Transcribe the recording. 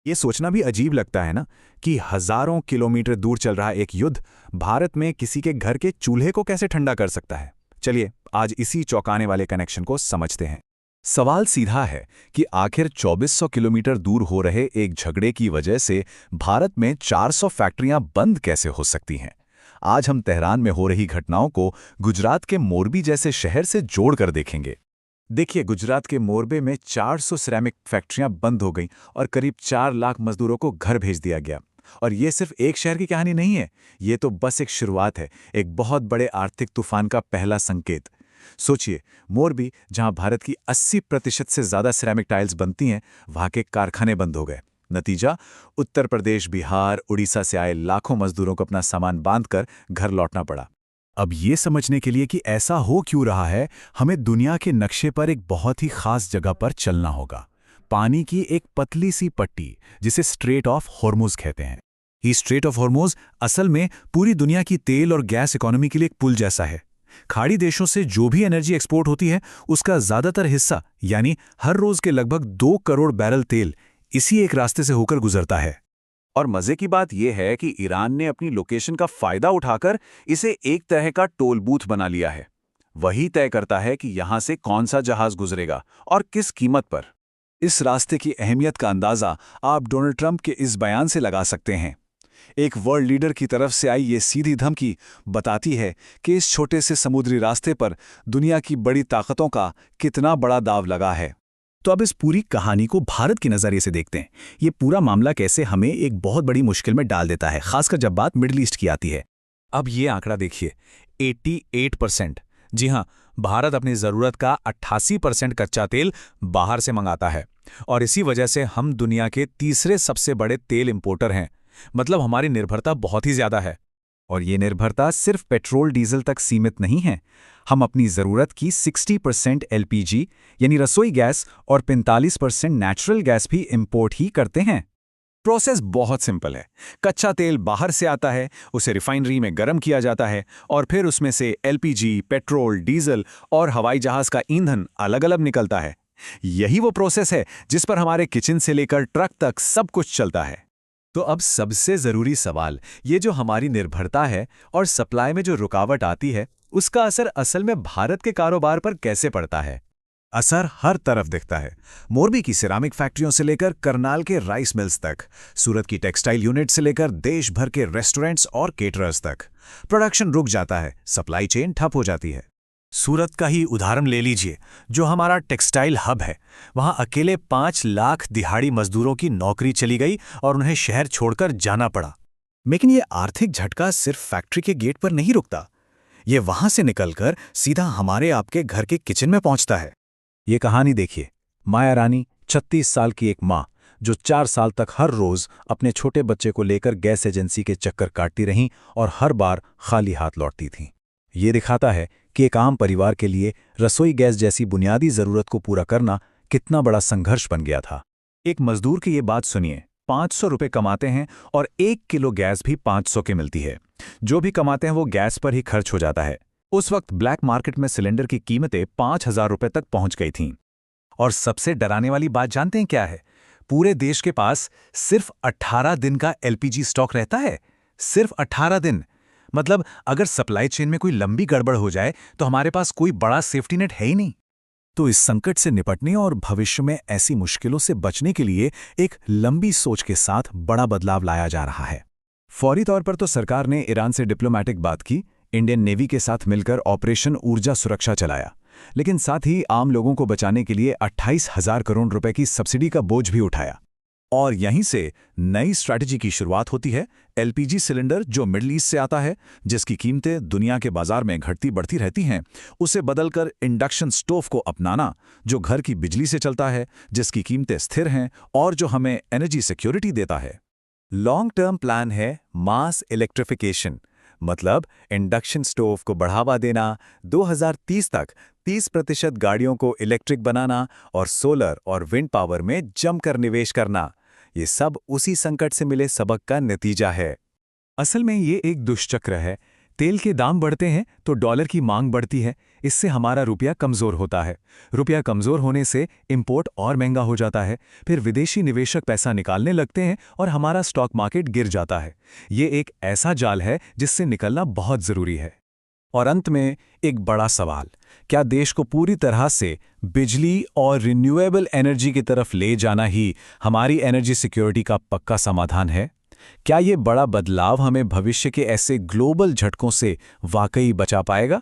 ये सोचना भी अजीब लगता है ना कि हजारों किलोमीटर दूर चल रहा एक युद्ध भारत में किसी के घर के चूल्हे को कैसे ठंडा कर सकता है। चलिए आज इसी चौंकाने वाले कनेक्शन को समझते हैं। सवाल सीधा है कि आखिर 2400 किलोमीटर दूर हो रहे एक झगड़े की वजह से भारत में 400 फैक्ट्रियां बंद कैसे हो सकती हैं। आज हम तेहरान में हो रही घटनाओं को गुजरात के मोरबी जैसे शहर से जोड़कर देखेंगे। देखिए, गुजरात के मोरबे में 400 सिरेमिक फैक्ट्रियां बंद हो गईं और करीब 4 लाख मजदूरों को घर भेज दिया गया। और ये सिर्फ एक शहर की कहानी नहीं है, ये तो बस एक शुरुआत है, एक बहुत बड़े आर्थिक तूफान का पहला संकेत। सोचिए, मोरबी जहां भारत की 80% से ज़्यादा सिरेमिक टाइल्स बनती हैं, वहां के कारखाने बंद हो गए। नतीजा, उत्तर प्रदेश, बिहार, उड़ीसा से आए लाखों मजदूरों को अपना सामान बांधकर घर लौटना पड़ा। अब ये समझने के लिए कि ऐसा हो क्यों रहा है, हमें दुनिया के नक्शे पर एक बहुत ही खास जगह पर चलना होगा। पानी की एक पतली सी पट्टी जिसे स्ट्रेट ऑफ हॉर्मुज कहते हैं। ये स्ट्रेट ऑफ हॉर्मुज असल में पूरी दुनिया की तेल और गैस इकोनॉमी के लिए एक पुल जैसा है। खाड़ी देशों से जो भी एनर्जी एक्सपोर्ट होती है उसका ज्यादातर हिस्सा यानी हर रोज के लगभग 2 करोड़ बैरल तेल इसी एक रास्ते से होकर गुजरता है। और मजे की बात यह है कि ईरान ने अपनी लोकेशन का फायदा उठाकर इसे एक तरह का टोल बूथ बना लिया है। वही तय करता है कि यहां से कौन सा जहाज गुजरेगा और किस कीमत पर। इस रास्ते की अहमियत का अंदाजा आप डोनाल्ड ट्रंप के इस बयान से लगा सकते हैं। एक वर्ल्ड लीडर की तरफ से आई ये सीधी धमकी बताती है कि इस छोटे से समुद्री रास्ते पर दुनिया की बड़ी ताकतों का कितना बड़ा दांव लगा है। तो अब इस पूरी कहानी को भारत के नज़रिए से देखते हैं। ये पूरा मामला कैसे हमें एक बहुत बड़ी मुश्किल में डाल देता है, खासकर जब बात मिडिल ईस्ट की आती है। अब ये आंकड़ा देखिए, 88%। जी हाँ, भारत अपनी ज़रूरत का 88% कच्चा तेल बाहर से मंगाता है और इसी वजह से हम दुनिया के तीसरे सबसे बड़े तेल इंपोर्टर हैं। मतलब हमारी निर्भरता बहुत ही ज़्यादा है। और ये निर्भरता सिर्फ पेट्रोल डीजल तक सीमित नहीं है। हम अपनी ज़रूरत की 60% एलपीजी यानी रसोई गैस और 45% नेचुरल गैस भी इंपोर्ट ही करते हैं। प्रोसेस बहुत सिंपल है। कच्चा तेल बाहर से आता है, उसे रिफाइनरी में गर्म किया जाता है और फिर उसमें से एलपीजी, पेट्रोल, डीजल और हवाई जहाज का ईंधन अलग अलग निकलता है। यही वो प्रोसेस है जिस पर हमारे किचन से लेकर ट्रक तक सब कुछ चलता है। तो अब सबसे ज़रूरी सवाल, ये जो हमारी निर्भरता है और सप्लाई में जो रुकावट आती है, उसका असर असल में भारत के कारोबार पर कैसे पड़ता है? असर हर तरफ दिखता है। मोरबी की सिरामिक फैक्ट्रियों से लेकर करनाल के राइस मिल्स तक, सूरत की टेक्सटाइल यूनिट से लेकर देश भर के रेस्टोरेंट्स और केटरर्स तक। प्रोडक्शन रुक जाता है, सप्लाई चेन ठप हो जाती है। सूरत का ही उदाहरण ले लीजिए, जो हमारा टेक्सटाइल हब है। वहां अकेले 5 लाख दिहाड़ी मजदूरों की नौकरी चली गई और उन्हें शहर छोड़कर जाना पड़ा। लेकिन ये आर्थिक झटका सिर्फ फैक्ट्री के गेट पर नहीं रुकता, ये वहां से निकलकर सीधा हमारे आपके घर के किचन में पहुंचता है। ये कहानी देखिए, माया रानी 36 साल की एक माँ जो 4 साल तक हर रोज अपने छोटे बच्चे को लेकर गैस एजेंसी के चक्कर काटती रहीं और हर बार खाली हाथ लौटती थीं। ये दिखाता है कि एक आम परिवार के लिए रसोई गैस जैसी बुनियादी ज़रूरत को पूरा करना कितना बड़ा संघर्ष बन गया था। एक मजदूर की ये बात सुनिए, 500 रुपये कमाते हैं और 1 किलो गैस भी 500 की मिलती है। जो भी कमाते हैं वो गैस पर ही खर्च हो जाता है। उस वक्त ब्लैक मार्केट में सिलेंडर की कीमतें 5,000 रुपये तक पहुंच गई थीं। और सबसे डराने वाली बात जानते हैं क्या है? पूरे देश के पास सिर्फ 18 दिन का एलपीजी स्टॉक रहता है। सिर्फ 18 दिन। मतलब अगर सप्लाई चेन में कोई लंबी गड़बड़ हो जाए तो हमारे पास कोई बड़ा सेफ्टी नेट है ही नहीं। तो इस संकट से निपटने और भविष्य में ऐसी मुश्किलों से बचने के लिए एक लंबी सोच के साथ बड़ा बदलाव लाया जा रहा है। फौरी तौर पर तो सरकार ने ईरान से डिप्लोमेटिक बात की, इंडियन नेवी के साथ मिलकर ऑपरेशन ऊर्जा सुरक्षा चलाया, लेकिन साथ ही आम लोगों को बचाने के लिए 28,000 करोड़ रुपए की सब्सिडी का बोझ भी उठाया। और यहीं से नई स्ट्रैटेजी की शुरुआत होती है। एलपीजी सिलेंडर जो मिडिल ईस्ट से आता है, जिसकी कीमतें दुनिया के बाजार में घटती बढ़ती रहती हैं, उसे बदलकर इंडक्शन स्टोव को अपनाना, जो घर की बिजली से चलता है, जिसकी कीमतें स्थिर हैं और जो हमें एनर्जी सिक्योरिटी देता है। लॉन्ग टर्म प्लान है मास इलेक्ट्रिफिकेशन, मतलब इंडक्शन स्टोव को बढ़ावा देना, 2030 तक 30% गाड़ियों को इलेक्ट्रिक बनाना और सोलर और विंड पावर में जमकर निवेश करना। ये सब उसी संकट से मिले सबक का नतीजा है। असल में ये एक दुष्चक्र है। तेल के दाम बढ़ते हैं तो डॉलर की मांग बढ़ती है, इससे हमारा रुपया कमज़ोर होता है। रुपया कमज़ोर होने से इंपोर्ट और महंगा हो जाता है, फिर विदेशी निवेशक पैसा निकालने लगते हैं और हमारा स्टॉक मार्केट गिर जाता है। ये एक ऐसा जाल है जिससे निकलना बहुत ज़रूरी है। और अंत में एक बड़ा सवाल, क्या देश को पूरी तरह से बिजली और रिन्यूएबल एनर्जी की तरफ ले जाना ही हमारी एनर्जी सिक्योरिटी का पक्का समाधान है? क्या ये बड़ा बदलाव हमें भविष्य के ऐसे ग्लोबल झटकों से वाकई बचा पाएगा?